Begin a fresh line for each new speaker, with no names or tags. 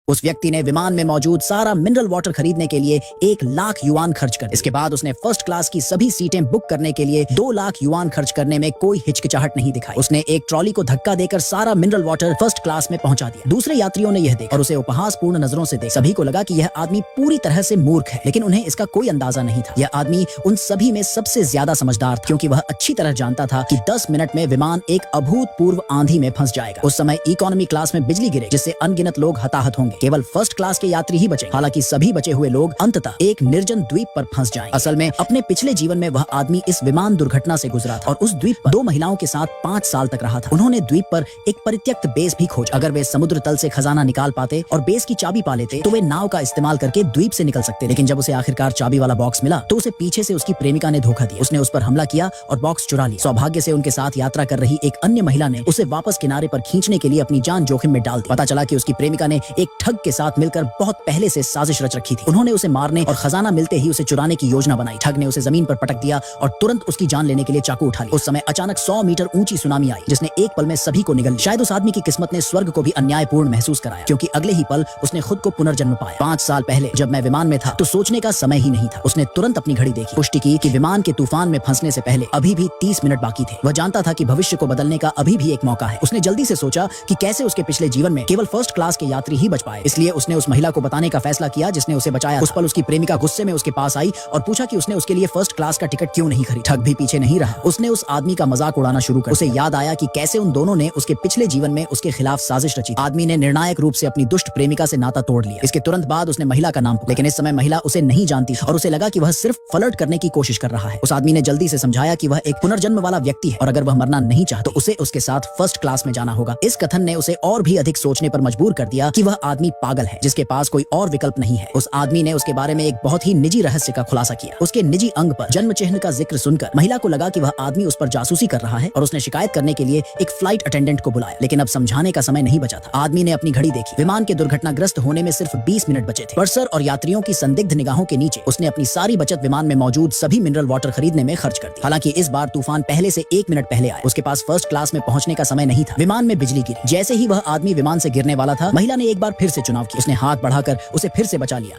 उस व्यक्ति ने विमान में मौजूद सारा मिनरल वाटर खरीदने के लिए 1 लाख युआन खर्च कर। इसके बाद उसने फर्स्ट क्लास की सभी सीटें बुक करने के लिए 2 लाख युआन खर्च करने में कोई हिचकिचाहट नहीं दिखाई। उसने एक ट्रॉली को धक्का देकर सारा मिनरल वाटर फर्स्ट क्लास में पहुंचा दिया। दूसरे यात्रियों ने यह देख और उसे उपहासपूर्ण नजरों से देख। सभी को लगा कि यह आदमी पूरी तरह से मूर्ख है, लेकिन उन्हें इसका कोई अंदाजा नहीं था। यह आदमी उन सभी में सबसे ज्यादा समझदार था, क्योंकि वह अच्छी तरह जानता था कि 10 मिनट में विमान एक अभूतपूर्व आंधी में फंस जाएगा। उस समय इकोनॉमी क्लास में बिजली गिरे, जिससे अनगिनत लोग हताहत होंगे। केवल फर्स्ट क्लास के यात्री ही बचे। हालांकि सभी बचे हुए लोग अंततः एक निर्जन द्वीप पर फंस जाएंगे। असल में अपने पिछले जीवन में वह आदमी इस विमान दुर्घटना से गुजरा था और उस द्वीप पर 2 महिलाओं के साथ 5 साल तक रहा था। उन्होंने द्वीप पर एक परित्यक्त बेस भी खोजा। अगर वे समुद्र तल से खजाना निकाल पाते और बेस की चाबी पा लेते तो वे नाव का इस्तेमाल करके द्वीप से निकल सकते। लेकिन जब उसे आखिरकार चाबी वाला बॉक्स मिला तो उसे पीछे से उसकी प्रेमिका ने धोखा दिया। उसने उस पर हमला किया और बॉक्स चुरा लिया। सौभाग्य से उनके साथ यात्रा कर रही एक अन्य महिला ने उसे वापस किनारे पर खींचने के लिए अपनी जान जोखिम में डाल दी। पता चला कि उसकी प्रेमिका ने एक ठग के साथ मिलकर बहुत पहले से साजिश रच रखी थी। उन्होंने उसे मारने और खजाना मिलते ही उसे चुराने की योजना बनाई। ठग ने उसे जमीन पर पटक दिया और तुरंत उसकी जान लेने के लिए चाकू उठा लिया। उस समय अचानक 100 मीटर ऊंची सुनामी आई, जिसने एक पल में सभी को निगल लिया। शायद उस आदमी की किस्मत ने स्वर्ग को भी अन्यायपूर्ण महसूस कराया, क्योंकि अगले ही पल उसने खुद को पुनर्जन्म पाया। 5 साल पहले जब मैं विमान में था तो सोचने का समय ही नहीं था। उसने तुरंत अपनी घड़ी देखी, पुष्टि की कि विमान के तूफान में फंसने से पहले अभी भी 30 मिनट बाकी थे। वह जानता था कि भविष्य को बदलने का अभी भी एक मौका है। उसने जल्दी से सोचा कि कैसे उसके पिछले जीवन में केवल फर्स्ट क्लास के यात्री ही बच पाए। इसलिए उसने उस महिला को बताने का फैसला किया जिसने उसे बचाया। उस पल उसकी प्रेमिका गुस्से में उसके पास आई और पूछा कि उसने उसके लिए फर्स्ट क्लास का टिकट क्यों नहीं खरीदा। ठग भी पीछे नहीं रहा। उसने उस आदमी का मजाक उड़ाना शुरू कर। उसे याद आया कि कैसे उन दोनों ने उसके पिछले जीवन में उसके खिलाफ साजिश रची। आदमी ने निर्णायक रूप से अपनी दुष्ट प्रेमिका से नाता तोड़ लिया। इसके तुरंत बाद उसने महिला का नाम पूछा, लेकिन इस समय महिला उसे नहीं जानती और उसे लगा कि वह सिर्फ फ्लर्ट करने की कोशिश कर रहा है। उस आदमी ने जल्दी से समझाया कि वह एक पुनर्जन्म वाला व्यक्ति है और अगर वह मरना नहीं चाहता तो उसे उसके साथ फर्स्ट क्लास में जाना होगा। इस कथन ने उसे और भी अधिक सोचने पर मजबूर कर दिया कि वह आदमी पागल है, जिसके पास कोई और विकल्प नहीं है। उस आदमी ने उसके बारे में एक बहुत ही निजी रहस्य का खुलासा किया। उसके निजी अंग पर जन्म चिन्ह का जिक्र सुनकर महिला को लगा कि वह आदमी उस पर जासूसी कर रहा है और उसने शिकायत करने के लिए एक फ्लाइट अटेंडेंट को बुलाया। लेकिन अब समझाने का समय नहीं बचा था। आदमी ने अपनी घड़ी देखी। विमान के दुर्घटनाग्रस्त होने में सिर्फ 20 मिनट बचे थे। पर्सर और यात्रियों की संदिग्ध निगाहों के नीचे उसने अपनी सारी बचत विमान में मौजूद सभी मिनरल वाटर खरीदने में खर्च कर दी। हालांकि इस बार तूफान पहले से 1 मिनट पहले आया। उसके पास फर्स्ट क्लास में पहुंचने का समय नहीं था। विमान में बिजली गिरी। जैसे ही वह आदमी विमान से गिरने वाला था, महिला ने एक बार फिर से चुनाव किया। उसने हाथ बढ़ाकर उसे फिर से बचा लिया।